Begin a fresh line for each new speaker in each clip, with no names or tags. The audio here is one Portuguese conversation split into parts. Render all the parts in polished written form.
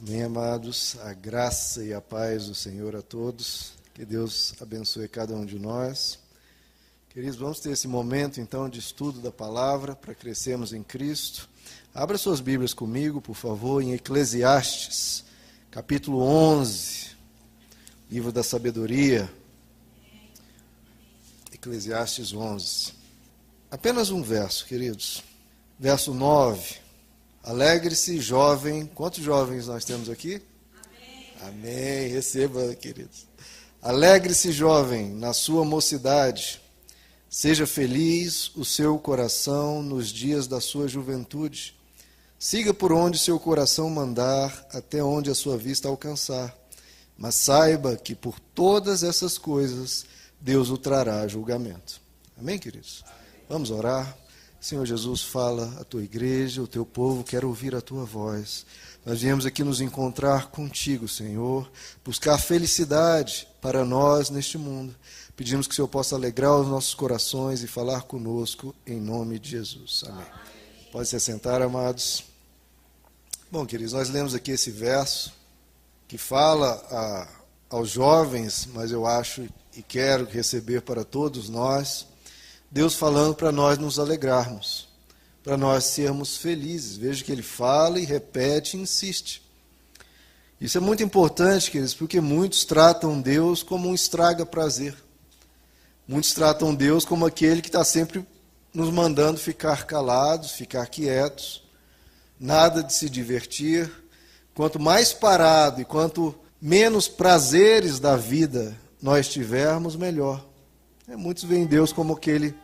Amém, amados. A graça e a paz do Senhor a todos. Que Deus abençoe cada um de nós. Queridos, vamos ter esse momento, então, de estudo da palavra para crescermos em Cristo. Abra suas Bíblias comigo, por favor, em Eclesiastes, capítulo 11, livro da sabedoria. Eclesiastes 11. Apenas um verso, queridos. Verso 9. Alegre-se, jovem. Quantos jovens nós temos aqui? Amém. Amém. Receba, queridos. Alegre-se, jovem, na sua mocidade. Seja feliz o seu coração nos dias da sua juventude. Siga por onde seu coração mandar, até onde a sua vista alcançar. Mas saiba que por todas essas coisas Deus o trará a julgamento. Amém, queridos? Amém. Vamos orar. Senhor Jesus, fala a tua igreja, o teu povo quer ouvir a tua voz. Nós viemos aqui nos encontrar contigo, Senhor, buscar felicidade para nós neste mundo. Pedimos que o Senhor possa alegrar os nossos corações e falar conosco em nome de Jesus. Amém. Pode se sentar, amados. Bom, queridos, nós lemos aqui esse verso que fala aos jovens, mas eu acho e quero receber para todos nós, Deus falando para nós nos alegrarmos, para nós sermos felizes. Veja que ele fala e repete e insiste. Isso é muito importante, queridos, porque muitos tratam Deus como um estraga-prazer. Muitos tratam Deus como aquele que está sempre nos mandando ficar calados, ficar quietos, nada de se divertir. Quanto mais parado e quanto menos prazeres da vida nós tivermos, melhor. Muitos veem Deus como aquele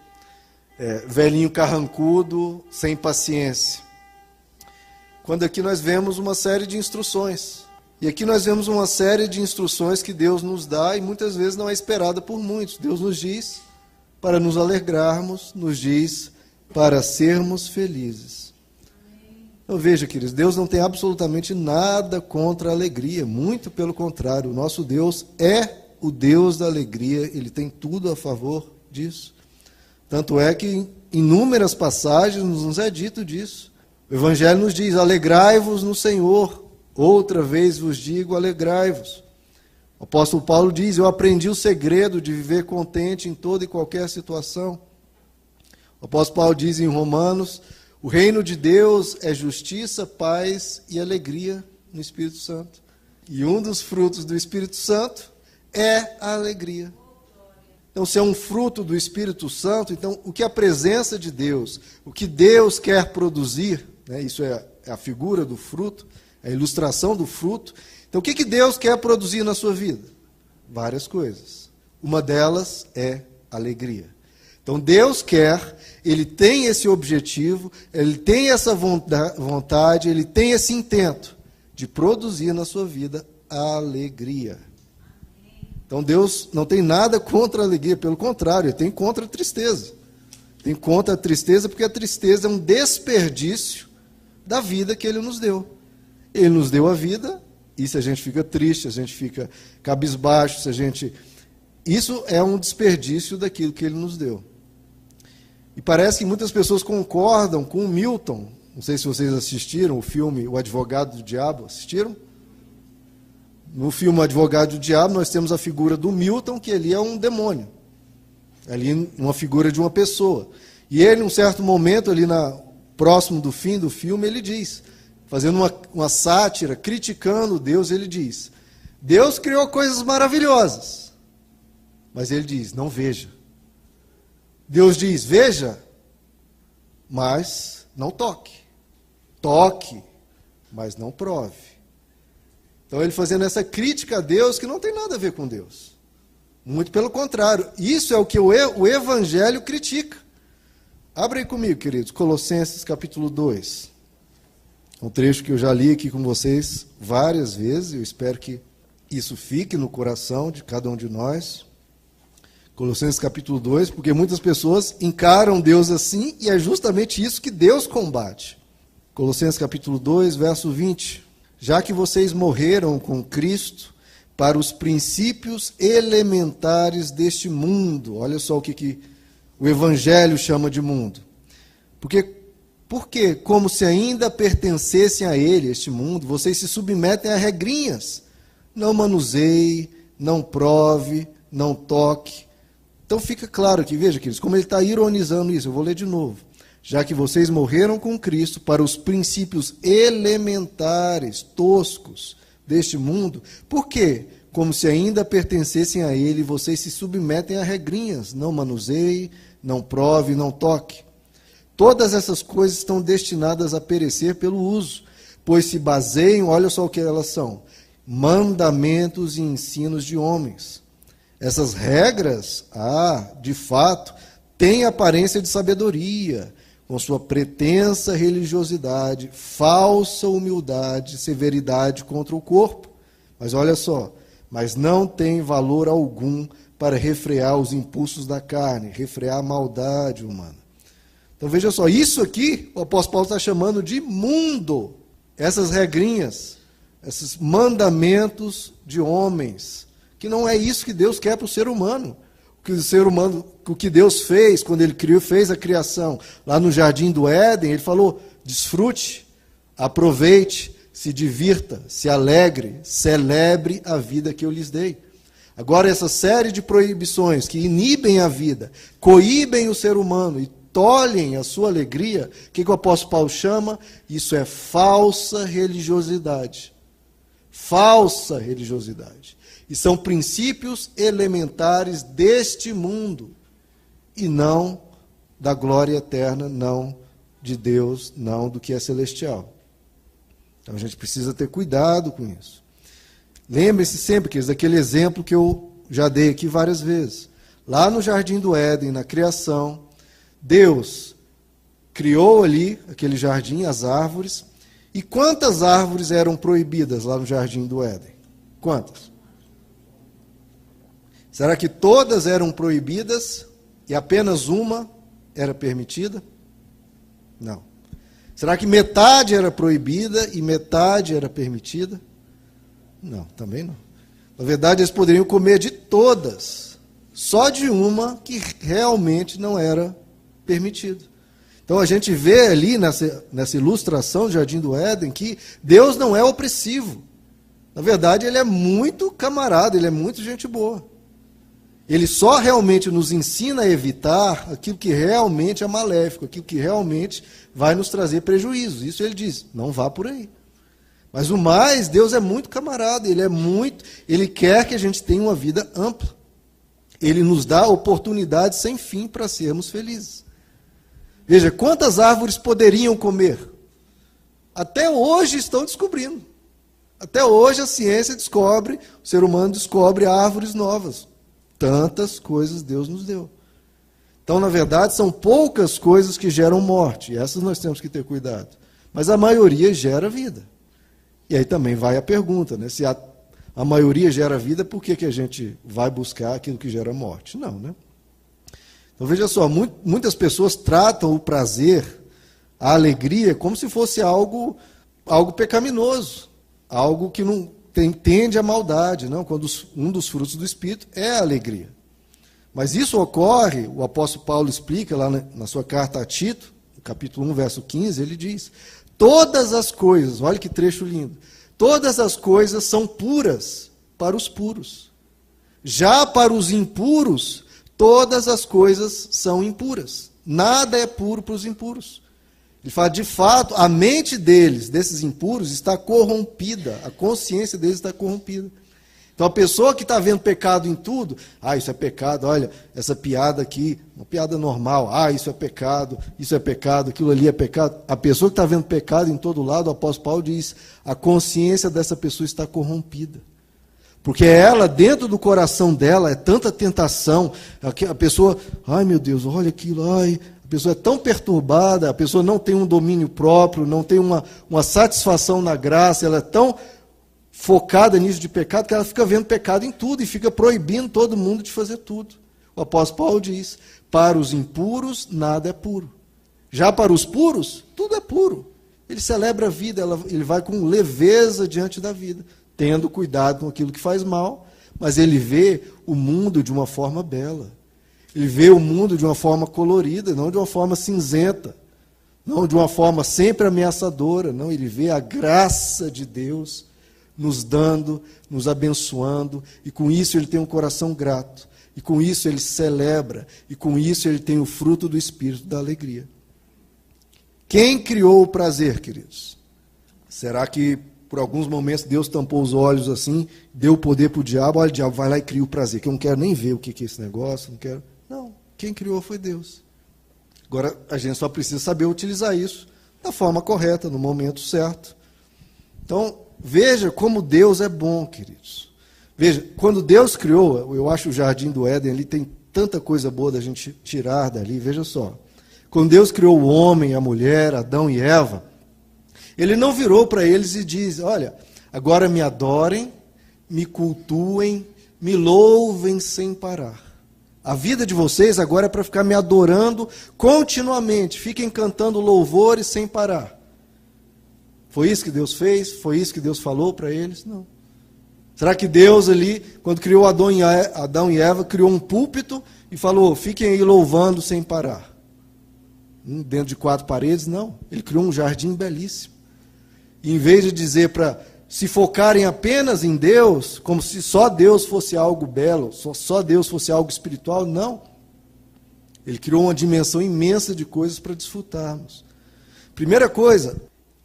velhinho carrancudo, sem paciência. Quando aqui nós vemos uma série de instruções. E aqui nós vemos uma série de instruções que Deus nos dá e muitas vezes não é esperada por muitos. Deus nos diz para nos alegrarmos, nos diz para sermos felizes. Então veja, queridos, Deus não tem absolutamente nada contra a alegria, muito pelo contrário. O nosso Deus é o Deus da alegria, ele tem tudo a favor disso. Tanto é que em inúmeras passagens nos é dito disso. O Evangelho nos diz, alegrai-vos no Senhor, outra vez vos digo, alegrai-vos. O apóstolo Paulo diz, eu aprendi o segredo de viver contente em toda e qualquer situação. O apóstolo Paulo diz em Romanos, o reino de Deus é justiça, paz e alegria no Espírito Santo. E um dos frutos do Espírito Santo é a alegria. Então, se é um fruto do Espírito Santo, então o que a presença de Deus, o que Deus quer produzir, né, isso é a figura do fruto, a ilustração do fruto. Então, o que Deus quer produzir na sua vida? Várias coisas. Uma delas é alegria. Então, Deus quer, ele tem esse objetivo, ele tem essa vontade, ele tem esse intento de produzir na sua vida alegria. Então Deus não tem nada contra a alegria, pelo contrário, ele tem contra a tristeza. Tem contra a tristeza porque a tristeza é um desperdício da vida que ele nos deu. Ele nos deu a vida, e se a gente fica triste, se a gente fica cabisbaixo, isso é um desperdício daquilo que ele nos deu. E parece que muitas pessoas concordam com o Milton. Não sei se vocês assistiram o filme O Advogado do Diabo. Assistiram? No filme O Advogado do Diabo, nós temos a figura do Milton, que ali é um demônio. Ali uma figura de uma pessoa. E ele, em um certo momento, ali próximo do fim do filme, ele diz, fazendo uma sátira, criticando Deus, ele diz, Deus criou coisas maravilhosas. Mas ele diz, não veja. Deus diz, veja, mas não toque. Toque, mas não prove. Então ele fazendo essa crítica a Deus que não tem nada a ver com Deus. Muito pelo contrário. Isso é o que o Evangelho critica. Abra aí comigo, queridos, Colossenses capítulo 2. Um trecho que eu já li aqui com vocês várias vezes. Eu espero que isso fique no coração de cada um de nós. Colossenses capítulo 2, porque muitas pessoas encaram Deus assim e é justamente isso que Deus combate. Colossenses capítulo 2, verso 20. Já que vocês morreram com Cristo para os princípios elementares deste mundo. Olha só o que o Evangelho chama de mundo. Porque Porque, como se ainda pertencessem a ele, este mundo, vocês se submetem a regrinhas. Não manuseie, não prove, não toque. Então fica claro aqui, veja, queridos, como ele está ironizando isso. Eu vou ler de novo. Já que vocês morreram com Cristo para os princípios elementares, toscos deste mundo, por quê? Como se ainda pertencessem a ele, vocês se submetem a regrinhas. Não manuseie, não prove, não toque. Todas essas coisas estão destinadas a perecer pelo uso, pois se baseiam, olha só o que elas são, mandamentos e ensinos de homens. Essas regras, de fato, têm aparência de sabedoria, com sua pretensa religiosidade, falsa humildade, severidade contra o corpo. Mas olha só, mas não tem valor algum para refrear os impulsos da carne, refrear a maldade humana. Então veja só, isso aqui o apóstolo Paulo está chamando de mundo. Essas regrinhas, esses mandamentos de homens, que não é isso que Deus quer para o ser humano. O que Deus fez, quando ele fez a criação, lá no Jardim do Éden, ele falou, desfrute, aproveite, se divirta, se alegre, celebre a vida que eu lhes dei. Agora, essa série de proibições que inibem a vida, coíbem o ser humano e tolhem a sua alegria, o que o apóstolo Paulo chama? Isso é falsa religiosidade. Falsa religiosidade. E são princípios elementares deste mundo, e não da glória eterna, não de Deus, não do que é celestial. Então a gente precisa ter cuidado com isso. Lembre-se sempre, queridos, daquele exemplo que eu já dei aqui várias vezes. Lá no Jardim do Éden, na criação, Deus criou ali, aquele jardim, as árvores. E quantas árvores eram proibidas lá no Jardim do Éden? Quantas? Será que todas eram proibidas e apenas uma era permitida? Não. Será que metade era proibida e metade era permitida? Não, também não. Na verdade, eles poderiam comer de todas, só de uma que realmente não era permitida. Então a gente vê ali nessa ilustração do Jardim do Éden que Deus não é opressivo. Na verdade, ele é muito camarada, ele é muito gente boa. Ele só realmente nos ensina a evitar aquilo que realmente é maléfico, aquilo que realmente vai nos trazer prejuízos. Isso ele diz, não vá por aí. Mas o mais, Deus é muito camarada, ele quer que a gente tenha uma vida ampla. Ele nos dá oportunidades sem fim para sermos felizes. Veja, quantas árvores poderiam comer? Até hoje estão descobrindo. Até hoje a ciência descobre, o ser humano descobre árvores novas. Tantas coisas Deus nos deu. Então, na verdade, são poucas coisas que geram morte. E essas nós temos que ter cuidado. Mas a maioria gera vida. E aí também vai a pergunta, né? Se a maioria gera vida, por que a gente vai buscar aquilo que gera morte? Não, né? Então, veja só, muitas pessoas tratam o prazer, a alegria, como se fosse algo pecaminoso, algo que não tende à maldade, não? Quando um dos frutos do Espírito é a alegria. Mas isso ocorre, o apóstolo Paulo explica lá na sua carta a Tito, no capítulo 1, verso 15, ele diz, todas as coisas, olha que trecho lindo, todas as coisas são puras para os puros. Já para os impuros, todas as coisas são impuras. Nada é puro para os impuros. Ele fala, de fato, a mente deles, desses impuros, está corrompida. A consciência deles está corrompida. Então, a pessoa que está vendo pecado em tudo, isso é pecado, olha, essa piada aqui, uma piada normal, isso é pecado, aquilo ali é pecado. A pessoa que está vendo pecado em todo lado, o apóstolo Paulo diz, a consciência dessa pessoa está corrompida. Porque ela, dentro do coração dela, é tanta tentação, a pessoa, meu Deus, olha aquilo, a pessoa é tão perturbada, a pessoa não tem um domínio próprio, não tem uma satisfação na graça, ela é tão focada nisso de pecado, que ela fica vendo pecado em tudo e fica proibindo todo mundo de fazer tudo. O apóstolo Paulo diz, para os impuros, nada é puro. Já para os puros, tudo é puro. Ele celebra a vida, ele vai com leveza diante da vida, tendo cuidado com aquilo que faz mal, mas ele vê o mundo de uma forma bela. Ele vê o mundo de uma forma colorida, não de uma forma cinzenta. não de uma forma sempre ameaçadora, não, ele vê a graça de Deus nos dando, nos abençoando, e com isso ele tem um coração grato, e com isso ele celebra, e com isso ele tem o fruto do Espírito da alegria. Quem criou o prazer, queridos? Será que por alguns momentos Deus tampou os olhos assim, deu o poder para o diabo, olha, o diabo vai lá e cria o prazer, que eu não quero nem ver o que é esse negócio, não quero. Não, quem criou foi Deus. Agora, a gente só precisa saber utilizar isso da forma correta, no momento certo. Então, veja como Deus é bom, queridos. Veja, quando Deus criou, eu acho o Jardim do Éden ali, tem tanta coisa boa da gente tirar dali, veja só. Quando Deus criou o homem, a mulher, Adão e Eva, ele não virou para eles e diz, olha, agora me adorem, me cultuem, me louvem sem parar. A vida de vocês agora é para ficar me adorando continuamente, fiquem cantando louvores sem parar. Foi isso que Deus fez? Foi isso que Deus falou para eles? Não. Será que Deus ali, quando criou Adão e Eva, criou um púlpito e falou, fiquem aí louvando sem parar? Dentro de 4 paredes? Não. Ele criou um jardim belíssimo. E em vez de dizer para se focarem apenas em Deus, como se só Deus fosse algo belo, só Deus fosse algo espiritual, não. Ele criou uma dimensão imensa de coisas para desfrutarmos. Primeira coisa,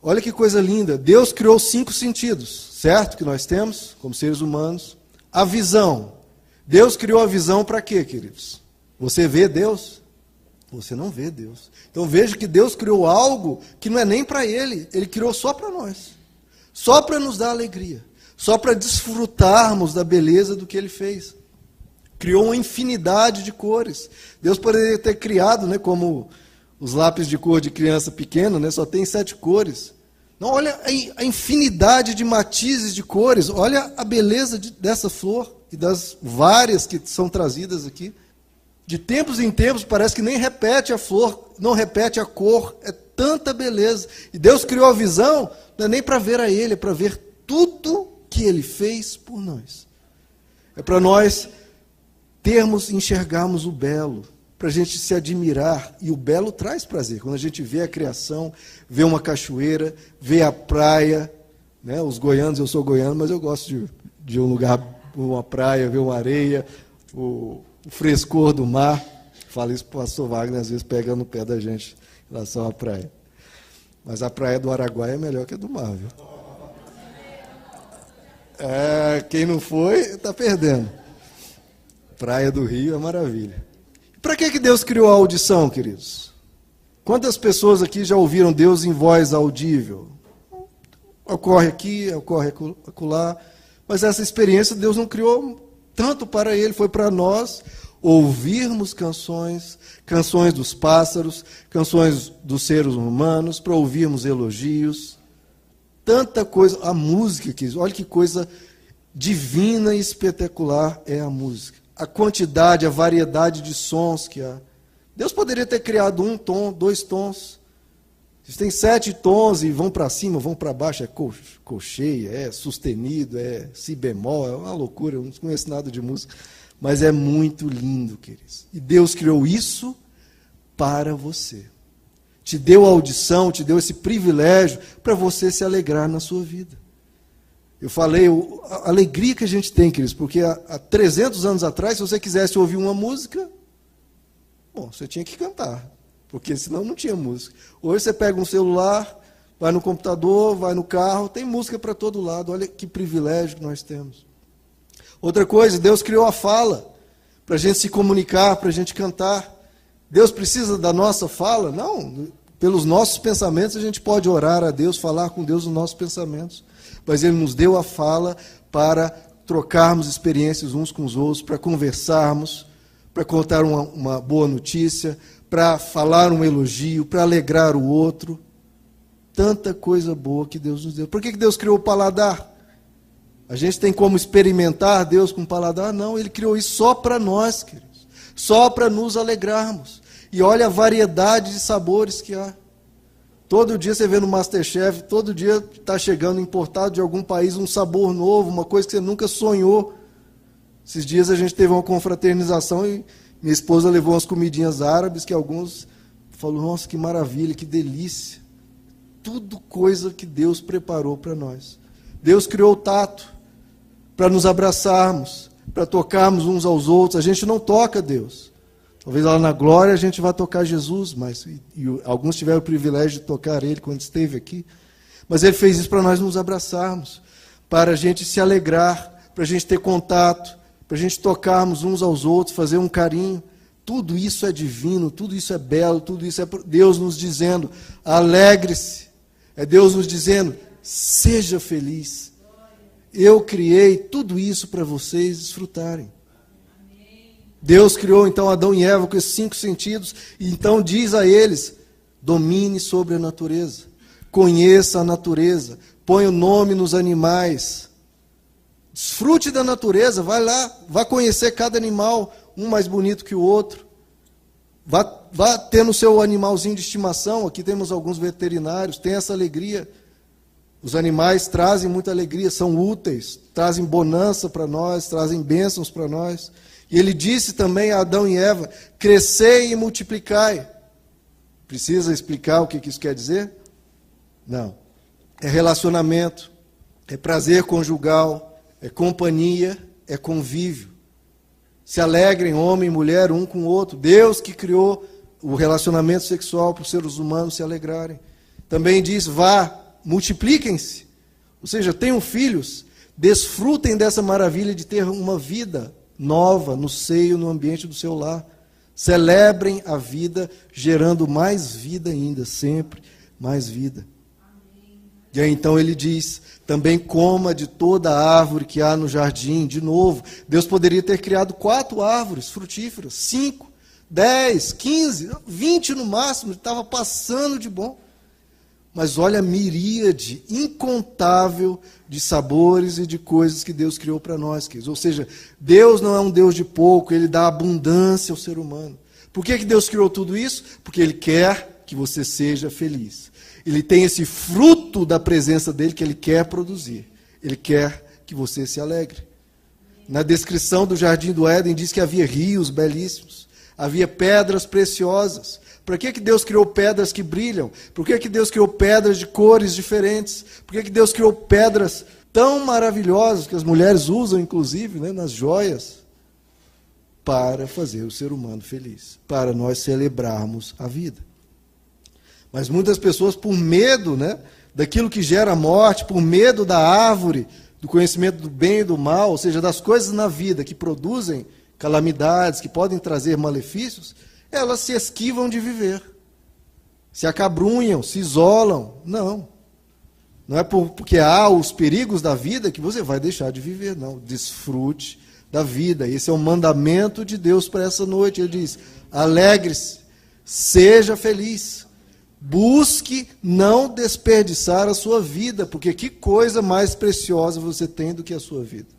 olha que coisa linda, Deus criou 5 sentidos, certo? Que nós temos, como seres humanos. A visão. Deus criou a visão para quê, queridos? Você vê Deus? Você não vê Deus. Então veja que Deus criou algo que não é nem para Ele, Ele criou só para nós. Só para nos dar alegria. Só para desfrutarmos da beleza do que Ele fez. Criou uma infinidade de cores. Deus poderia ter criado, né, como os lápis de cor de criança pequena, né, só tem 7 cores. Não, olha a infinidade de matizes de cores. Olha a beleza dessa flor e das várias que são trazidas aqui. De tempos em tempos, parece que nem repete a flor, não repete a cor, é tanta beleza. E Deus criou a visão, não é nem para ver a Ele, é para ver tudo que Ele fez por nós. É para nós enxergarmos o belo, para a gente se admirar, e o belo traz prazer. Quando a gente vê a criação, vê uma cachoeira, vê a praia, né? Os goianos, eu sou goiano, mas eu gosto de um lugar, uma praia, ver uma areia, o frescor do mar. Falo isso para o pastor Wagner, às vezes pega no pé da gente em relação à praia. Mas a praia do Araguaia é melhor que a do mar, viu? Quem não foi, está perdendo. Praia do Rio é maravilha. Para que Deus criou a audição, queridos? Quantas pessoas aqui já ouviram Deus em voz audível? Ocorre aqui, ocorre acolá. Mas essa experiência Deus não criou tanto para Ele, foi para nós ouvirmos canções dos pássaros, canções dos seres humanos, para ouvirmos elogios. Tanta coisa, a música, olha que coisa divina e espetacular é a música. A quantidade, a variedade de sons que há. Deus poderia ter criado 1 tom, 2 tons. Existem 7 tons e vão para cima, vão para baixo, é colcheia, é sustenido, é si bemol, é uma loucura, eu não conheço nada de música. Mas é muito lindo, queridos. E Deus criou isso para você. Te deu a audição, te deu esse privilégio para você se alegrar na sua vida. Eu falei, a alegria que a gente tem, queridos, porque há 300 anos atrás, se você quisesse ouvir uma música, bom, você tinha que cantar, porque senão não tinha música. Hoje você pega um celular, vai no computador, vai no carro, tem música para todo lado, olha que privilégio que nós temos. Outra coisa, Deus criou a fala, para a gente se comunicar, para a gente cantar. Deus precisa da nossa fala? Não, pelos nossos pensamentos a gente pode orar a Deus, falar com Deus nos nossos pensamentos. Mas Ele nos deu a fala para trocarmos experiências uns com os outros, para conversarmos, para contar uma boa notícia, para falar um elogio, para alegrar o outro. Tanta coisa boa que Deus nos deu. Por que Deus criou o paladar? A gente tem como experimentar Deus com o paladar? Não, Ele criou isso só para nós, queridos. Só para nos alegrarmos. E olha a variedade de sabores que há. Todo dia você vê no MasterChef, todo dia está chegando importado de algum país um sabor novo, uma coisa que você nunca sonhou. Esses dias a gente teve uma confraternização e minha esposa levou umas comidinhas árabes que alguns falo, nossa, que maravilha, que delícia. Tudo coisa que Deus preparou para nós. Deus criou o tato para nos abraçarmos, para tocarmos uns aos outros. A gente não toca Deus. Talvez lá na glória a gente vá tocar Jesus, mas alguns tiveram o privilégio de tocar Ele quando esteve aqui. Mas Ele fez isso para nós nos abraçarmos, para a gente se alegrar, para a gente ter contato, para a gente tocarmos uns aos outros, fazer um carinho. Tudo isso é divino, tudo isso é belo, tudo isso é Deus nos dizendo, alegre-se. É Deus nos dizendo, seja feliz. Eu criei tudo isso para vocês desfrutarem. Deus criou então Adão e Eva com esses 5 sentidos, e então diz a eles, domine sobre a natureza, conheça a natureza, ponha o nome nos animais, desfrute da natureza, vai lá, vá conhecer cada animal, um mais bonito que o outro, vá ter no seu animalzinho de estimação, aqui temos alguns veterinários, tem essa alegria. Os animais trazem muita alegria, são úteis, trazem bonança para nós, trazem bênçãos para nós. E ele disse também a Adão e Eva, crescei e multiplicai. Precisa explicar o que isso quer dizer? Não. É relacionamento, é prazer conjugal, é companhia, é convívio. Se alegrem, homem e mulher, um com o outro. Deus que criou o relacionamento sexual para os seres humanos se alegrarem. Também diz, vá, multipliquem-se. Ou seja, tenham filhos, desfrutem dessa maravilha de ter uma vida nova no seio, no ambiente do seu lar. Celebrem a vida, gerando mais vida ainda, sempre mais vida. Amém. E aí então ele diz, também coma de toda a árvore que há no jardim. De novo, Deus poderia ter criado 4 árvores frutíferas, 5, 10, 15, 20 no máximo, estava passando de bom. Mas olha a miríade incontável de sabores e de coisas que Deus criou para nós, queridos. Ou seja, Deus não é um Deus de pouco, Ele dá abundância ao ser humano. Por que Deus criou tudo isso? Porque Ele quer que você seja feliz. Ele tem esse fruto da presença dEle que Ele quer produzir. Ele quer que você se alegre. Na descrição do Jardim do Éden diz que havia rios belíssimos, havia pedras preciosas. Por que Deus criou pedras que brilham? Por que Deus criou pedras de cores diferentes? Por que Deus criou pedras tão maravilhosas, que as mulheres usam, inclusive, né, nas joias? Para fazer o ser humano feliz, para nós celebrarmos a vida. Mas muitas pessoas, por medo, né, daquilo que gera morte, por medo da árvore, do conhecimento do bem e do mal, ou seja, das coisas na vida que produzem calamidades, que podem trazer malefícios, elas se esquivam de viver, se acabrunham, se isolam. Não. Não é porque há os perigos da vida que você vai deixar de viver, não. Desfrute da vida. Esse é o mandamento de Deus para essa noite. Ele diz, alegre-se, seja feliz, busque não desperdiçar a sua vida, porque que coisa mais preciosa você tem do que a sua vida.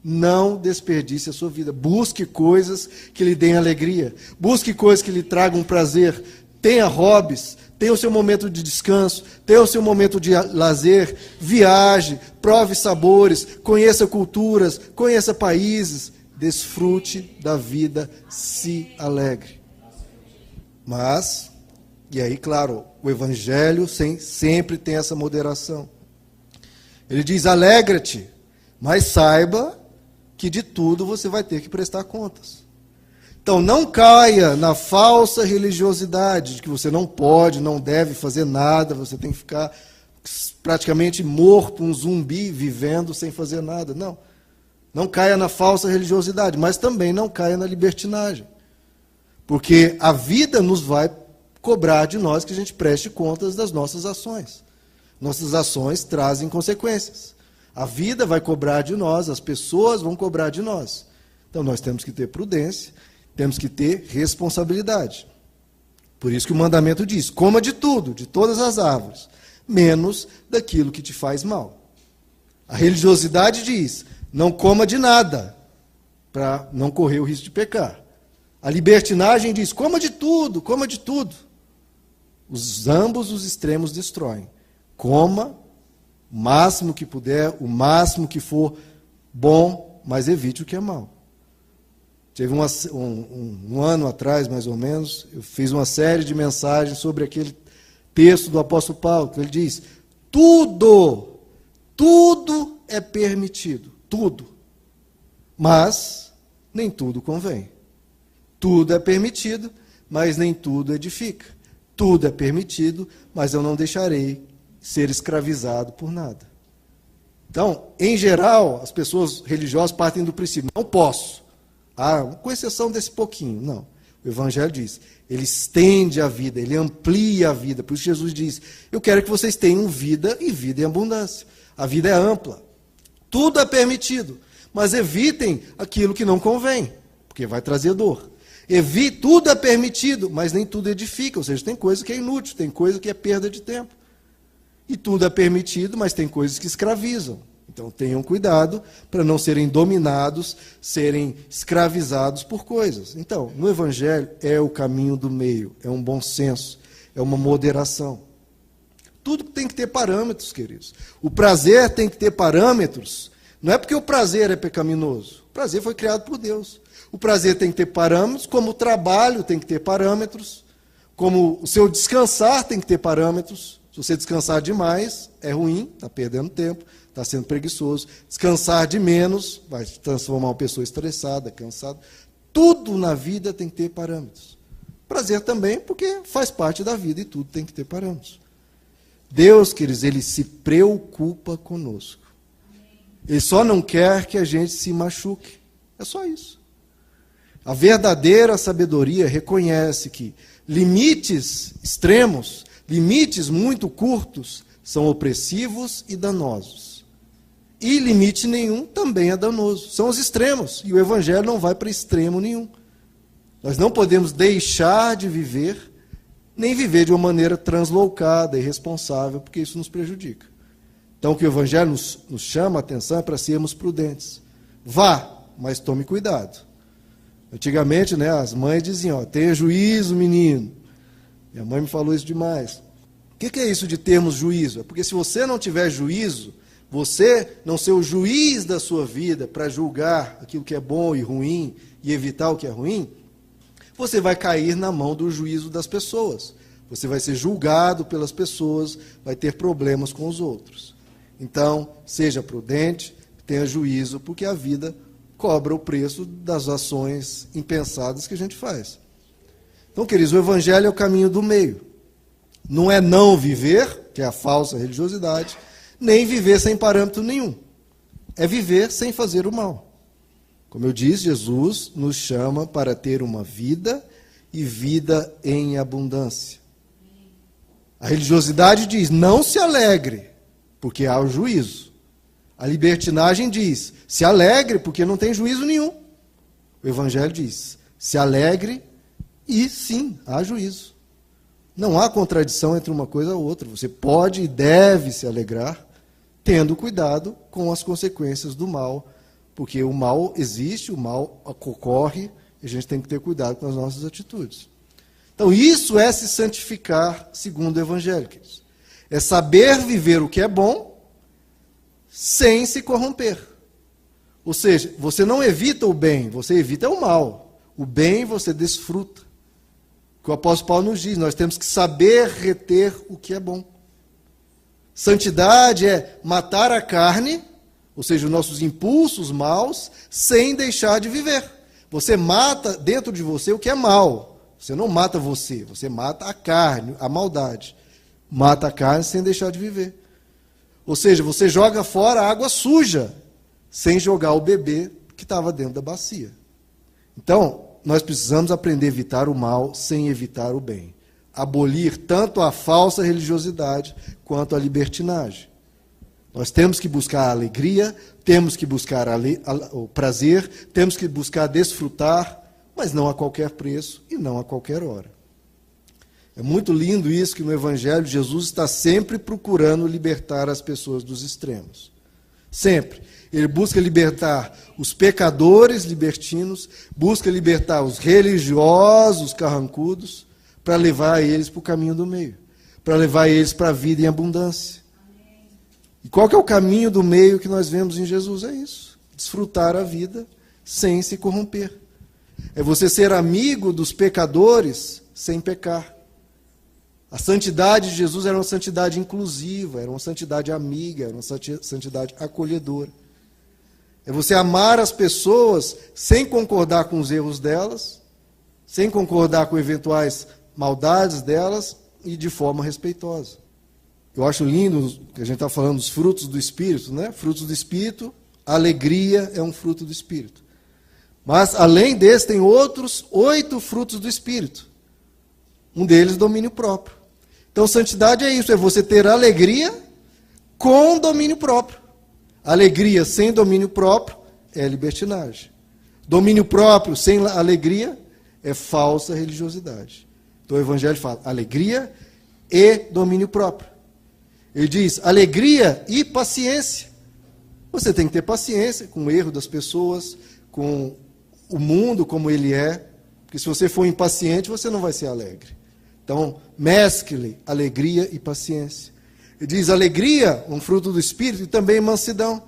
Não desperdice a sua vida. Busque coisas que lhe deem alegria. Busque coisas que lhe tragam prazer. Tenha hobbies. Tenha o seu momento de descanso. Tenha o seu momento de lazer. Viaje. Prove sabores. Conheça culturas. Conheça países. Desfrute da vida. Se alegre. Mas, e aí, claro, o Evangelho sempre tem essa moderação. Ele diz, alegra-te, mas saiba que de tudo você vai ter que prestar contas. Então, não caia na falsa religiosidade de que você não pode, não deve fazer nada, você tem que ficar praticamente morto, um zumbi, vivendo sem fazer nada. Não. Não caia na falsa religiosidade, mas também não caia na libertinagem. Porque a vida nos vai cobrar de nós que a gente preste contas das nossas ações. Nossas ações trazem consequências. A vida vai cobrar de nós, as pessoas vão cobrar de nós. Então nós temos que ter prudência, temos que ter responsabilidade. Por isso que o mandamento diz, coma de tudo, de todas as árvores, menos daquilo que te faz mal. A religiosidade diz, não coma de nada, para não correr o risco de pecar. A libertinagem diz, coma de tudo, coma de tudo. Ambos os extremos destroem. Coma o máximo que puder, o máximo que for bom, mas evite o que é mal. Teve um ano atrás, mais ou menos, eu fiz uma série de mensagens sobre aquele texto do apóstolo Paulo, que ele diz: tudo é permitido, tudo. Mas nem tudo convém. Tudo é permitido, mas nem tudo edifica. Tudo é permitido, mas eu não deixarei ser escravizado por nada. Então, em geral, as pessoas religiosas partem do princípio: não posso. Com exceção desse pouquinho. Não. O Evangelho diz, ele estende a vida, ele amplia a vida. Por isso Jesus diz: eu quero que vocês tenham vida e vida em abundância. A vida é ampla. Tudo é permitido, mas evitem aquilo que não convém, porque vai trazer dor. Tudo é permitido, mas nem tudo edifica. Ou seja, tem coisa que é inútil, tem coisa que é perda de tempo. E tudo é permitido, mas tem coisas que escravizam. Então tenham cuidado para não serem dominados, serem escravizados por coisas. Então, no Evangelho é o caminho do meio, é um bom senso, é uma moderação. Tudo tem que ter parâmetros, queridos. O prazer tem que ter parâmetros. Não é porque o prazer é pecaminoso. O prazer foi criado por Deus. O prazer tem que ter parâmetros, como o trabalho tem que ter parâmetros, como o seu descansar tem que ter parâmetros. Se você descansar demais, é ruim, está perdendo tempo, está sendo preguiçoso. Descansar de menos vai transformar uma pessoa estressada, cansada. Tudo na vida tem que ter parâmetros. Prazer também, porque faz parte da vida e tudo tem que ter parâmetros. Deus, queridos, ele se preocupa conosco. Ele só não quer que a gente se machuque. É só isso. A verdadeira sabedoria reconhece que limites extremos, limites muito curtos, são opressivos e danosos. E limite nenhum também é danoso. São os extremos. E o Evangelho não vai para extremo nenhum. Nós não podemos deixar de viver, nem viver de uma maneira translocada e irresponsável, porque isso nos prejudica. Então, o que o Evangelho nos chama a atenção é para sermos prudentes. Vá, mas tome cuidado. Antigamente, as mães diziam: tenha juízo, menino. Minha mãe me falou isso demais. O que é isso de termos juízo? É porque se você não tiver juízo, você não ser o juiz da sua vida para julgar aquilo que é bom e ruim e evitar o que é ruim, você vai cair na mão do juízo das pessoas. Você vai ser julgado pelas pessoas, vai ter problemas com os outros. Então, seja prudente, tenha juízo, porque a vida cobra o preço das ações impensadas que a gente faz. Então, queridos, o Evangelho é o caminho do meio. Não é não viver, que é a falsa religiosidade, nem viver sem parâmetro nenhum. É viver sem fazer o mal. Como eu disse, Jesus nos chama para ter uma vida e vida em abundância. A religiosidade diz: não se alegre, porque há o juízo. A libertinagem diz: se alegre, porque não tem juízo nenhum. O Evangelho diz: se alegre e sim, há juízo. Não há contradição entre uma coisa e outra. Você pode e deve se alegrar, tendo cuidado com as consequências do mal, porque o mal existe, o mal ocorre, e a gente tem que ter cuidado com as nossas atitudes. Então, isso é se santificar segundo o Evangelho, queridos. É saber viver o que é bom, sem se corromper. Ou seja, você não evita o bem, você evita o mal. O bem você desfruta. O que o apóstolo Paulo nos diz, nós temos que saber reter o que é bom. Santidade é matar a carne, ou seja, os nossos impulsos maus, sem deixar de viver. Você mata dentro de você o que é mal. Você não mata você, você mata a carne, a maldade. Mata a carne sem deixar de viver. Ou seja, você joga fora a água suja, sem jogar o bebê que estava dentro da bacia. Então, nós precisamos aprender a evitar o mal sem evitar o bem. Abolir tanto a falsa religiosidade quanto a libertinagem. Nós temos que buscar a alegria, temos que buscar o prazer, temos que buscar desfrutar, mas não a qualquer preço e não a qualquer hora. É muito lindo isso, que no Evangelho Jesus está sempre procurando libertar as pessoas dos extremos. Sempre. Ele busca libertar os pecadores libertinos, busca libertar os religiosos carrancudos, para levar eles para o caminho do meio, para levar eles para a vida em abundância. E qual que é o caminho do meio que nós vemos em Jesus? É isso. Desfrutar a vida sem se corromper. É você ser amigo dos pecadores sem pecar. A santidade de Jesus era uma santidade inclusiva, era uma santidade amiga, era uma santidade acolhedora. É você amar as pessoas sem concordar com os erros delas, sem concordar com eventuais maldades delas e de forma respeitosa. Eu acho lindo que a gente está falando dos frutos do Espírito, né? Frutos do Espírito, a alegria é um fruto do Espírito. Mas, além desse, tem outros 8 frutos do Espírito. Um deles, domínio próprio. Então, santidade é isso, é você ter alegria com domínio próprio. Alegria sem domínio próprio é libertinagem. Domínio próprio sem alegria é falsa religiosidade. Então, o Evangelho fala alegria e domínio próprio. Ele diz alegria e paciência. Você tem que ter paciência com o erro das pessoas, com o mundo como ele é, porque se você for impaciente, você não vai ser alegre. Então, mescle alegria e paciência. Ele diz alegria, um fruto do Espírito, e também mansidão.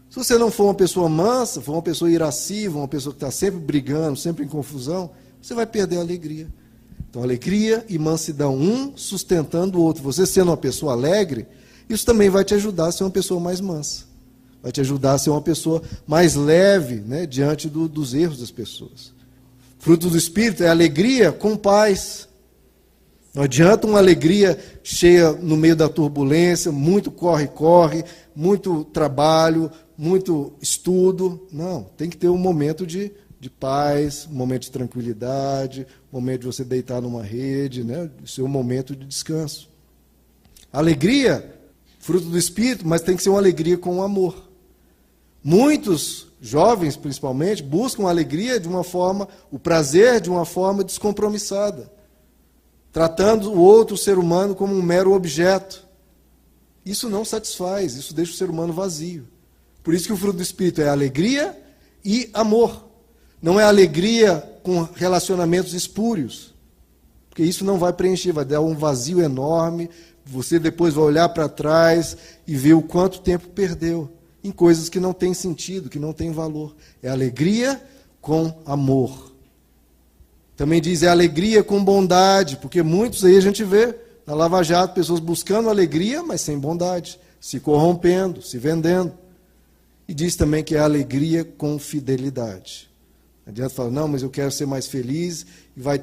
Se você não for uma pessoa mansa, for uma pessoa irascível, uma pessoa que está sempre brigando, sempre em confusão, você vai perder a alegria. Então, alegria e mansidão, um sustentando o outro. Você sendo uma pessoa alegre, isso também vai te ajudar a ser uma pessoa mais mansa. Vai te ajudar a ser uma pessoa mais leve, né, diante dos erros das pessoas. Fruto do Espírito é alegria com paz. Não adianta uma alegria cheia no meio da turbulência, muito corre-corre, muito trabalho, muito estudo. Não, tem que ter um momento de paz, um momento de tranquilidade, um momento de você deitar numa rede, né, ser um momento de descanso. Alegria, fruto do Espírito, mas tem que ser uma alegria com amor. Muitos jovens, principalmente, buscam a alegria de uma forma, o prazer de uma forma descompromissada, tratando o outro ser humano como um mero objeto. Isso não satisfaz, isso deixa o ser humano vazio. Por isso que o fruto do Espírito é alegria e amor. Não é alegria com relacionamentos espúrios, porque isso não vai preencher, vai dar um vazio enorme, você depois vai olhar para trás e ver o quanto tempo perdeu em coisas que não têm sentido, que não têm valor. É alegria com amor. Também diz, é alegria com bondade, porque muitos aí a gente vê na Lava Jato, pessoas buscando alegria, mas sem bondade, se corrompendo, se vendendo. E diz também que é alegria com fidelidade. Não adianta falar, não, mas eu quero ser mais feliz, e vai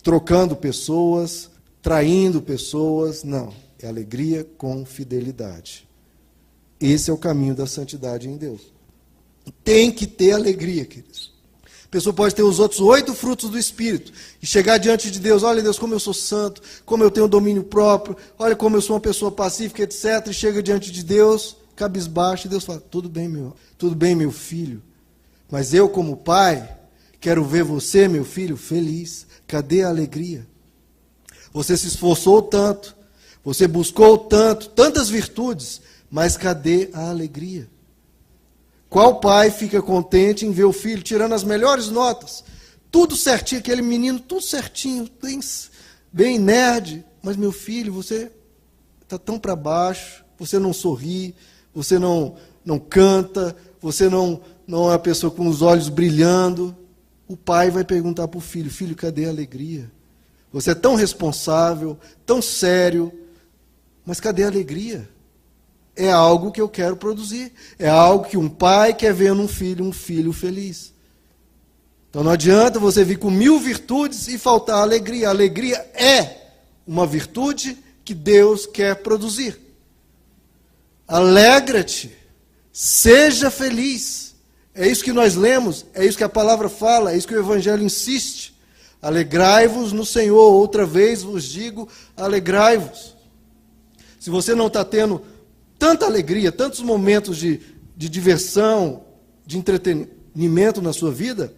trocando pessoas, traindo pessoas. Não, é alegria com fidelidade. Esse é o caminho da santidade em Deus. Tem que ter alegria, queridos. A pessoa pode ter os outros 8 frutos do Espírito e chegar diante de Deus, olha Deus, como eu sou santo, como eu tenho domínio próprio, olha como eu sou uma pessoa pacífica, etc. E chega diante de Deus, cabisbaixo, e Deus fala, tudo bem, meu filho, mas eu como pai, quero ver você, meu filho, feliz. Cadê a alegria? Você se esforçou tanto, você buscou tanto, tantas virtudes, mas cadê a alegria? Qual pai fica contente em ver o filho tirando as melhores notas? Tudo certinho, aquele menino, tudo certinho, bem nerd. Mas, meu filho, você está tão para baixo, você não sorri, você não canta, você não é uma pessoa com os olhos brilhando. O pai vai perguntar para o filho, filho, cadê a alegria? Você é tão responsável, tão sério, mas cadê a alegria? É algo que eu quero produzir. É algo que um pai quer ver num filho, um filho feliz. Então não adianta você vir com 1000 virtudes e faltar a alegria. A alegria é uma virtude que Deus quer produzir. Alegra-te, seja feliz. É isso que nós lemos, é isso que a palavra fala, é isso que o Evangelho insiste. Alegrai-vos no Senhor, outra vez vos digo, alegrai-vos. Se você não está tendo tanta alegria, tantos momentos de diversão, de entretenimento na sua vida,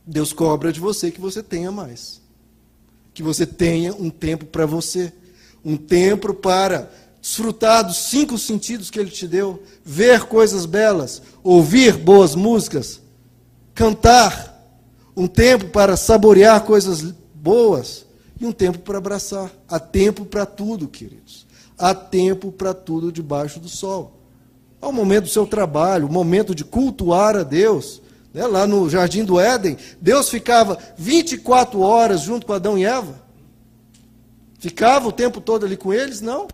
Deus cobra de você que você tenha mais. Que você tenha um tempo para você. Um tempo para desfrutar dos 5 sentidos que Ele te deu. Ver coisas belas, ouvir boas músicas, cantar. Um tempo para saborear coisas boas e um tempo para abraçar. Há tempo para tudo, queridos. Há tempo para tudo debaixo do sol. Há o momento do seu trabalho, o momento de cultuar a Deus. Né? Lá no Jardim do Éden, Deus ficava 24 horas junto com Adão e Eva? Ficava o tempo todo ali com eles? Não.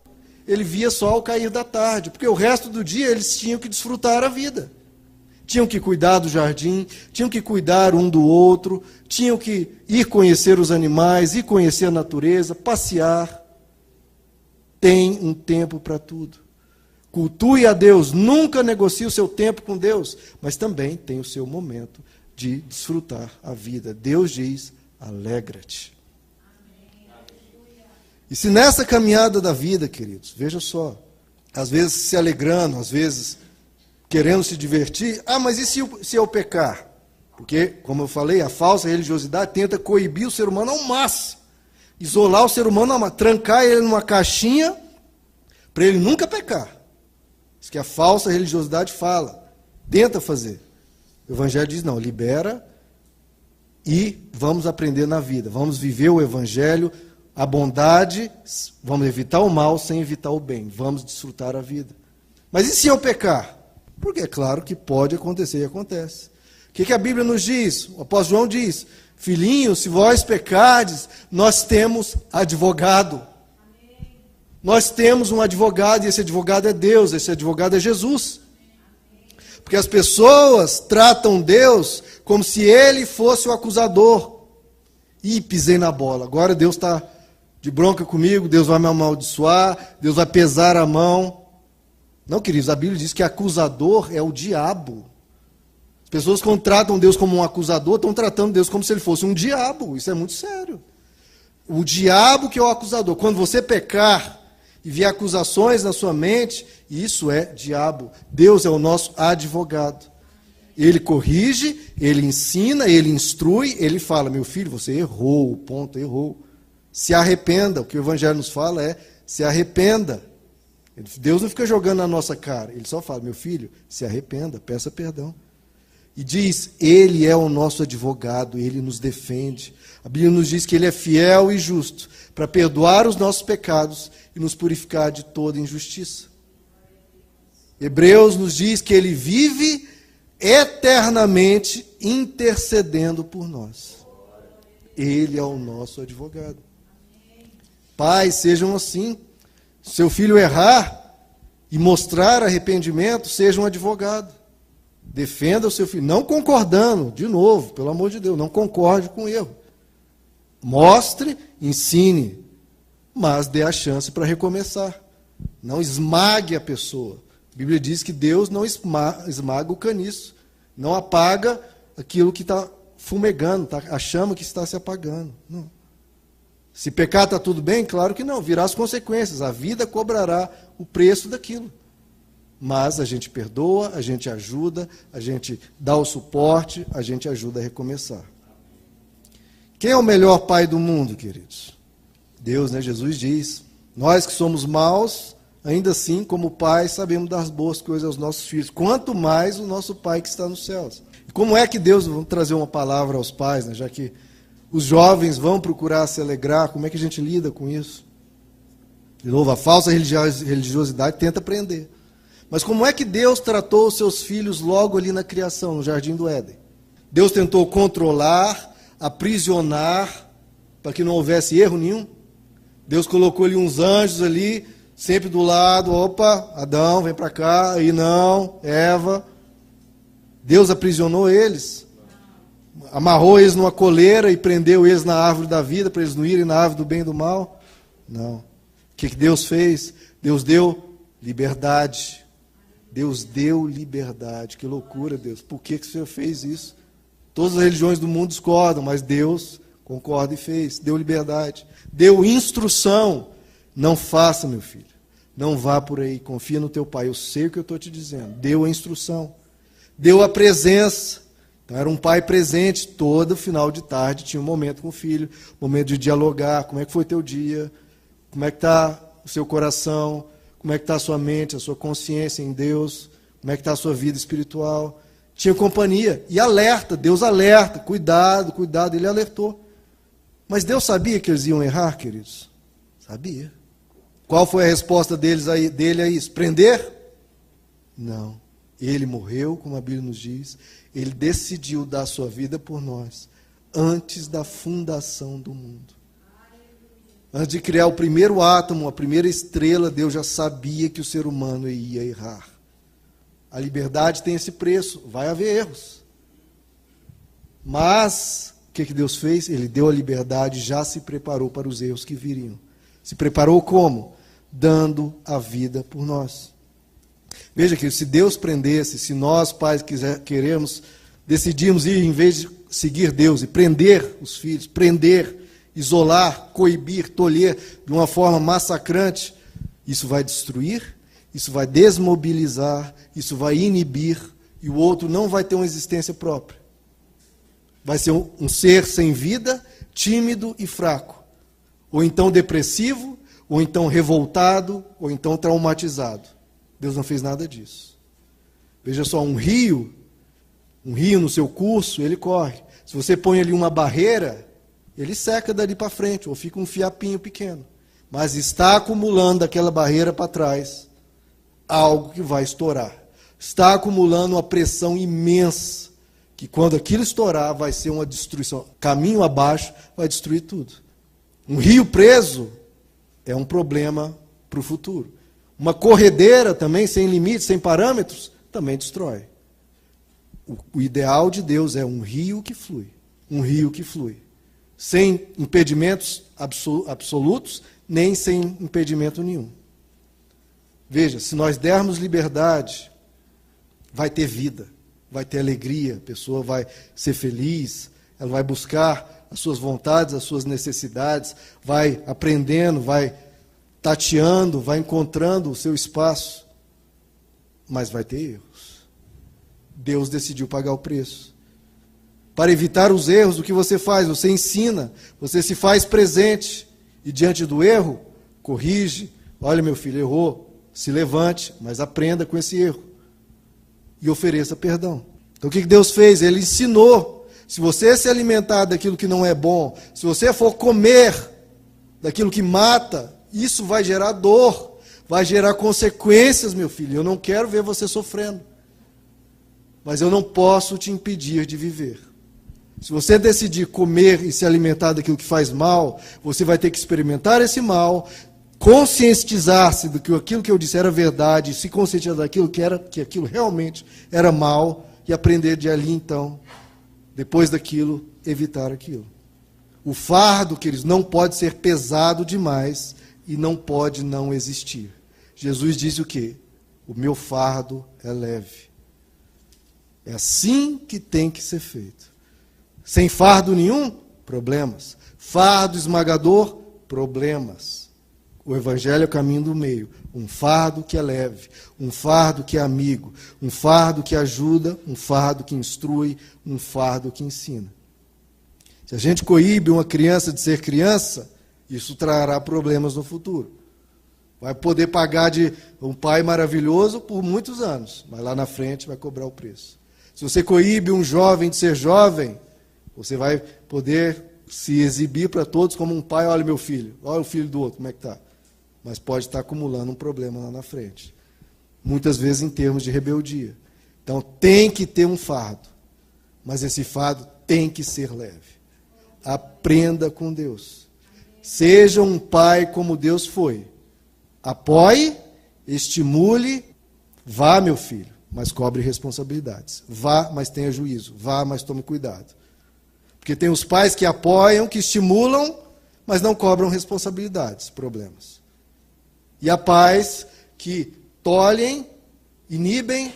Ele via só ao cair da tarde, porque o resto do dia eles tinham que desfrutar a vida. Tinham que cuidar do jardim, tinham que cuidar um do outro, tinham que ir conhecer os animais, ir conhecer a natureza, passear. Tem um tempo para tudo. Cultue a Deus, nunca negocie o seu tempo com Deus, mas também tem o seu momento de desfrutar a vida. Deus diz, alegra-te. E se nessa caminhada da vida, queridos, veja só, às vezes se alegrando, às vezes querendo se divertir, mas e se eu pecar? Porque, como eu falei, a falsa religiosidade tenta coibir o ser humano ao máximo, isolar o ser humano, trancar ele numa caixinha, para ele nunca pecar. Isso que a falsa religiosidade fala, tenta fazer. O Evangelho diz, não, libera e vamos aprender na vida, vamos viver o Evangelho, a bondade, vamos evitar o mal sem evitar o bem, vamos desfrutar a vida. Mas e se eu pecar? Porque é claro que pode acontecer e acontece. O que a Bíblia nos diz? O apóstolo João diz, filhinhos, se vós pecardes, nós temos advogado. Nós temos um advogado, e esse advogado é Deus, esse advogado é Jesus. Porque as pessoas tratam Deus como se ele fosse o acusador. Ih, pisei na bola, agora Deus está de bronca comigo, Deus vai me amaldiçoar, Deus vai pesar a mão. Não, queridos, a Bíblia diz que acusador é o diabo. As pessoas, quando tratam Deus como um acusador, estão tratando Deus como se ele fosse um diabo. Isso é muito sério. O diabo que é o acusador. Quando você pecar e vier acusações na sua mente, isso é diabo. Deus é o nosso advogado. Ele corrige, ele ensina, ele instrui, ele fala, meu filho, você errou, ponto, errou. Se arrependa. O que o Evangelho nos fala é, se arrependa. Deus não fica jogando na nossa cara, ele só fala, meu filho, se arrependa, peça perdão. E diz, ele é o nosso advogado, ele nos defende. A Bíblia nos diz que ele é fiel e justo para perdoar os nossos pecados e nos purificar de toda injustiça. Hebreus nos diz que ele vive eternamente intercedendo por nós. Ele é o nosso advogado. Pais, sejam assim. Se seu filho errar e mostrar arrependimento, seja um advogado. Defenda o seu filho, não concordando, de novo, pelo amor de Deus, não concorde com o erro. Mostre, ensine, mas dê a chance para recomeçar. Não esmague a pessoa. A Bíblia diz que Deus não esmaga o caniço, não apaga aquilo que está fumegando, a chama que está se apagando. Não. Se pecar está tudo bem? Claro que não, virá as consequências, a vida cobrará o preço daquilo. Mas a gente perdoa, a gente ajuda, a gente dá o suporte, a gente ajuda a recomeçar. Quem é o melhor pai do mundo, queridos? Deus, né? Jesus diz, nós que somos maus, ainda assim, como pais, sabemos dar as boas coisas aos nossos filhos, quanto mais o nosso Pai que está nos céus. E como é que Deus, vamos trazer uma palavra aos pais, né? Já que os jovens vão procurar se alegrar, como é que a gente lida com isso? De novo, a falsa religiosidade tenta prender. Mas como é que Deus tratou os seus filhos logo ali na criação, no Jardim do Éden? Deus tentou controlar, aprisionar, para que não houvesse erro nenhum. Deus colocou ali uns anjos ali, sempre do lado, opa, Adão, vem para cá, aí não, Eva. Deus aprisionou eles. Amarrou eles numa coleira e prendeu eles na árvore da vida, para eles não irem na árvore do bem e do mal? Não. O que Deus fez? Deus deu liberdade. Deus deu liberdade. Que loucura, Deus. Por que o Senhor fez isso? Todas as religiões do mundo discordam, mas Deus concorda e fez. Deu liberdade. Deu instrução. Não faça, meu filho. Não vá por aí. Confia no teu pai. Eu sei o que eu estou te dizendo. Deu a instrução. Deu a presença. Então, era um pai presente, todo final de tarde tinha um momento com o filho, momento de dialogar, como é que foi teu dia, como é que está o seu coração, como é que está a sua mente, a sua consciência em Deus, como é que está a sua vida espiritual. Tinha companhia, e alerta, Deus alerta, cuidado, cuidado, ele alertou. Mas Deus sabia que eles iam errar, queridos? Sabia. Qual foi a resposta dele a isso? Prender? Não. Ele morreu, como a Bíblia nos diz, ele decidiu dar a sua vida por nós, antes da fundação do mundo. Antes de criar o primeiro átomo, a primeira estrela, Deus já sabia que o ser humano ia errar. A liberdade tem esse preço, vai haver erros. Mas, o que Deus fez? Ele deu a liberdade e já se preparou para os erros que viriam. Se preparou como? Dando a vida por nós. Veja que se Deus prendesse, se nós, pais, decidimos ir, em vez de seguir Deus e prender os filhos, prender, isolar, coibir, tolher de uma forma massacrante, isso vai destruir, isso vai desmobilizar, isso vai inibir, e o outro não vai ter uma existência própria. Vai ser um ser sem vida, tímido e fraco. Ou então depressivo, ou então revoltado, ou então traumatizado. Deus não fez nada disso. Veja só, um rio no seu curso, ele corre. Se você põe ali uma barreira, ele seca dali para frente, ou fica um fiapinho pequeno. Mas está acumulando aquela barreira para trás algo que vai estourar. Está acumulando uma pressão imensa, que quando aquilo estourar vai ser uma destruição. Caminho abaixo vai destruir tudo. Um rio preso é um problema para o futuro. Uma corredeira também, sem limites, sem parâmetros, também destrói. O ideal de Deus é um rio que flui. Um rio que flui. Sem impedimentos absolutos, nem sem impedimento nenhum. Veja, se nós dermos liberdade, vai ter vida, vai ter alegria, a pessoa vai ser feliz, ela vai buscar as suas vontades, as suas necessidades, vai aprendendo, vai tateando, vai encontrando o seu espaço, mas vai ter erros. Deus decidiu pagar o preço. Para evitar os erros, o que você faz? Você ensina, você se faz presente, e diante do erro, corrige. Olha, meu filho, errou, se levante, mas aprenda com esse erro. E ofereça perdão. Então o que Deus fez? Ele ensinou. Se você se alimentar daquilo que não é bom, se você for comer daquilo que mata, isso vai gerar dor, vai gerar consequências, meu filho. Eu não quero ver você sofrendo. Mas eu não posso te impedir de viver. Se você decidir comer e se alimentar daquilo que faz mal, você vai ter que experimentar esse mal, conscientizar-se do que aquilo que eu disse era verdade, se conscientizar daquilo que aquilo realmente era mal, e aprender de ali, então, depois daquilo, evitar aquilo. O fardo, queridos, não pode ser pesado demais e não pode não existir. Jesus disse o quê? O meu fardo é leve. É assim que tem que ser feito. Sem fardo nenhum, problemas. Fardo esmagador, problemas. O Evangelho é o caminho do meio. Um fardo que é leve, um fardo que é amigo, um fardo que ajuda, um fardo que instrui, um fardo que ensina. Se a gente coíbe uma criança de ser criança, isso trará problemas no futuro. Vai poder pagar de um pai maravilhoso por muitos anos, mas lá na frente vai cobrar o preço. Se você coíbe um jovem de ser jovem, você vai poder se exibir para todos como um pai. Olha meu filho, olha o filho do outro, como é que está? Mas pode estar acumulando um problema lá na frente. Muitas vezes em termos de rebeldia. Então tem que ter um fardo, mas esse fardo tem que ser leve. Aprenda com Deus. Seja um pai como Deus foi. Apoie, estimule, vá, meu filho, mas cobre responsabilidades. Vá, mas tenha juízo. Vá, mas tome cuidado. Porque tem os pais que apoiam, que estimulam, mas não cobram responsabilidades, problemas. E há pais que tolhem, inibem,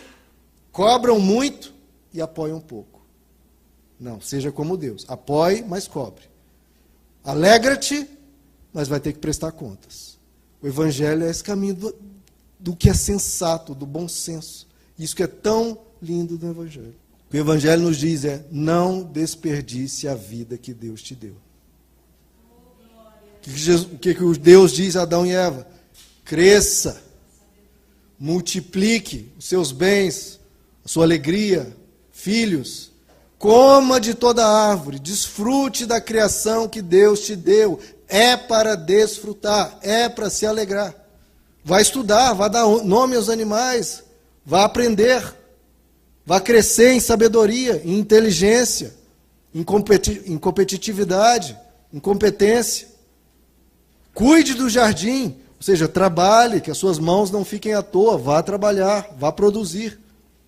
cobram muito e apoiam pouco. Não, seja como Deus. Apoie, mas cobre. Alegra-te, mas vai ter que prestar contas. O Evangelho é esse caminho do que é sensato, do bom senso. Isso que é tão lindo do Evangelho. O que o Evangelho nos diz é: não desperdice a vida que Deus te deu. O que Deus diz a Adão e Eva? Cresça, multiplique os seus bens, a sua alegria, filhos, coma de toda árvore, desfrute da criação que Deus te deu. É para desfrutar, é para se alegrar. Vai estudar, vai dar nome aos animais, vai aprender, Vá crescer em sabedoria, em inteligência, em competitividade, em competência. Cuide do jardim, ou seja, trabalhe, que as suas mãos não fiquem à toa, vá trabalhar, vá produzir.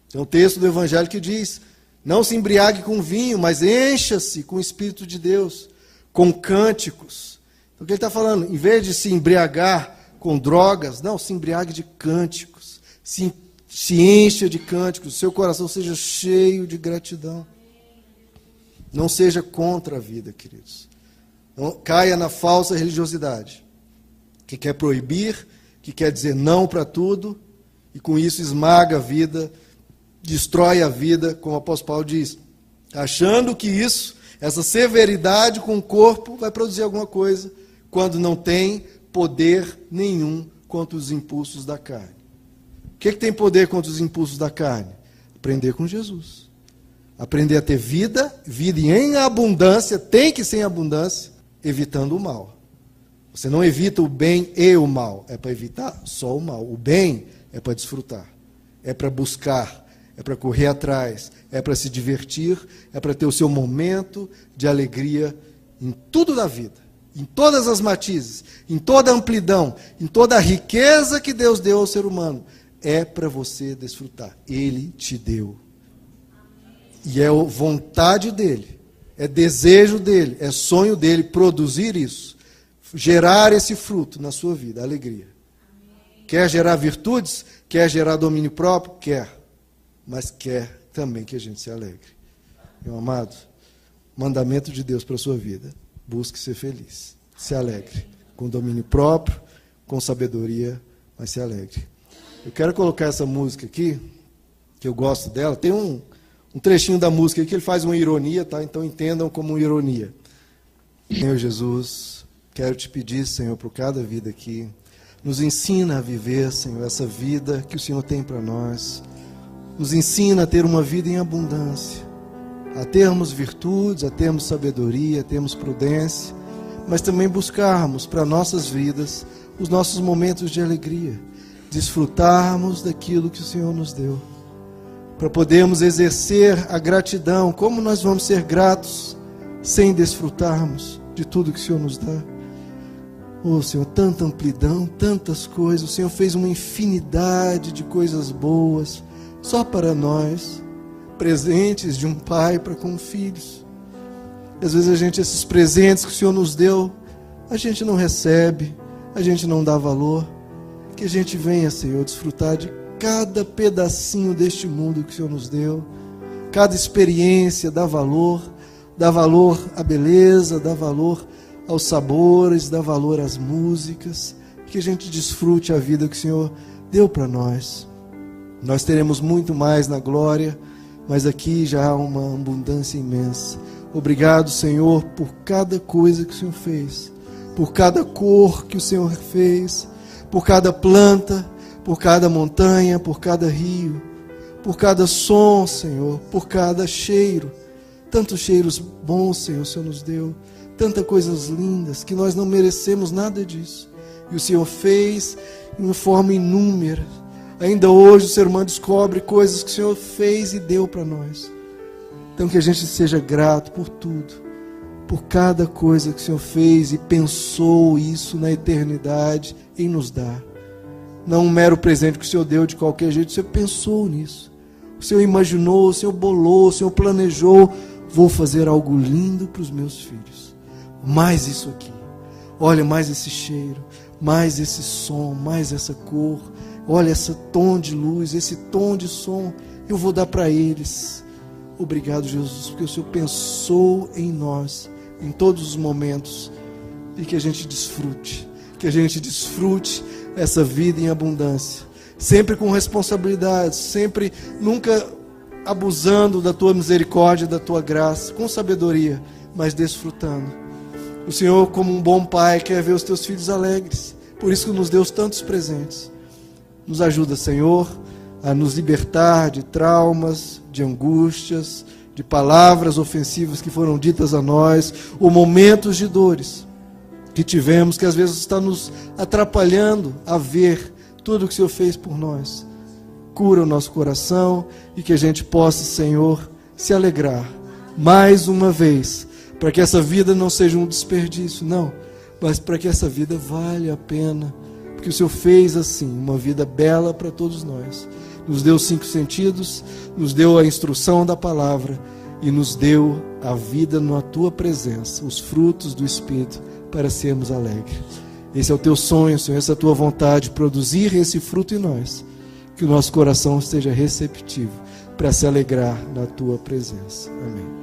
Tem um texto do Evangelho que diz, não se embriague com vinho, mas encha-se com o Espírito de Deus, com cânticos. Então o que ele está falando? Em vez de se embriagar com drogas, não, se embriague de cânticos, se encha de cânticos, seu coração seja cheio de gratidão. Não seja contra a vida, queridos. Não caia na falsa religiosidade, que quer proibir, que quer dizer não para tudo, e com isso esmaga a vida, destrói a vida, como o apóstolo Paulo diz, achando que isso, essa severidade com o corpo, vai produzir alguma coisa, quando não tem poder nenhum contra os impulsos da carne. O que tem poder contra os impulsos da carne? Aprender com Jesus. Aprender a ter vida em abundância, tem que ser em abundância, evitando o mal. Você não evita o bem e o mal, é para evitar só o mal. O bem é para desfrutar, é para buscar, é para correr atrás, é para se divertir, é para ter o seu momento de alegria em tudo da vida, em todas as matizes, em toda a amplidão, em toda a riqueza que Deus deu ao ser humano. É para você desfrutar. Ele te deu. E é vontade dele, é desejo dele, é sonho dele produzir isso, gerar esse fruto na sua vida, alegria. Quer gerar virtudes? Quer gerar domínio próprio? Quer. Mas quer também que a gente se alegre. Meu amado, mandamento de Deus para a sua vida. Busque ser feliz. Se alegre. Com domínio próprio, com sabedoria, mas se alegre. Eu quero colocar essa música aqui, que eu gosto dela. Tem um trechinho da música aqui que ele faz uma ironia, tá? Então entendam como uma ironia. Senhor Jesus, quero te pedir, Senhor, por cada vida aqui, nos ensina a viver, Senhor, essa vida que o Senhor tem para nós. Nos ensina a ter uma vida em abundância, a termos virtudes, a termos sabedoria, a termos prudência, mas também buscarmos para nossas vidas os nossos momentos de alegria, desfrutarmos daquilo que o Senhor nos deu, para podermos exercer a gratidão. Como nós vamos ser gratos sem desfrutarmos de tudo que o Senhor nos dá? Oh, Senhor, tanta amplidão, tantas coisas. O Senhor fez uma infinidade de coisas boas só para nós, presentes de um pai para com filhos. E às vezes esses presentes que o Senhor nos deu, a gente não recebe, a gente não dá valor. Que a gente venha, Senhor, desfrutar de cada pedacinho deste mundo que o Senhor nos deu, cada experiência dá valor à beleza, dá valor aos sabores, dá valor às músicas, que a gente desfrute a vida que o Senhor deu para nós. Nós teremos muito mais na glória, mas aqui já há uma abundância imensa. Obrigado, Senhor, por cada coisa que o Senhor fez, por cada cor que o Senhor fez, por cada planta, por cada montanha, por cada rio, por cada som, Senhor, por cada cheiro. Tantos cheiros bons, Senhor, o Senhor nos deu, tantas coisas lindas, que nós não merecemos nada disso. E o Senhor fez em uma forma inúmera. Ainda hoje o ser humano descobre coisas que o Senhor fez e deu para nós. Então que a gente seja grato por tudo, por cada coisa que o Senhor fez e pensou isso na eternidade em nos dar. Não um mero presente que o Senhor deu de qualquer jeito, o Senhor pensou nisso. O Senhor imaginou, o Senhor bolou, o Senhor planejou. Vou fazer algo lindo para os meus filhos. Mais isso aqui. Olha, mais esse cheiro, mais esse som, mais essa cor. Olha esse tom de luz, esse tom de som. Eu vou dar para eles. Obrigado, Jesus, porque o Senhor pensou em nós, em todos os momentos. E que a gente desfrute. Que a gente desfrute essa vida em abundância. Sempre com responsabilidade, sempre, nunca abusando da tua misericórdia, da tua graça, com sabedoria, mas desfrutando. O Senhor, como um bom pai, quer ver os teus filhos alegres. Por isso que nos deu tantos presentes. Nos ajuda, Senhor, a nos libertar de traumas, de angústias, de palavras ofensivas que foram ditas a nós, ou momentos de dores que tivemos, que às vezes está nos atrapalhando a ver tudo o que o Senhor fez por nós.
cura o nosso coração e que a gente possa, Senhor, se alegrar mais uma vez, para que essa vida não seja um desperdício, não, mas para que essa vida valha a pena, porque o Senhor fez assim, uma vida bela para todos nós. Nos deu 5 sentidos, nos deu a instrução da palavra e nos deu a vida na Tua presença, os frutos do Espírito, para sermos alegres. Esse é o Teu sonho, Senhor, essa é a Tua vontade, produzir esse fruto em nós, que o nosso coração esteja receptivo para se alegrar na Tua presença. Amém.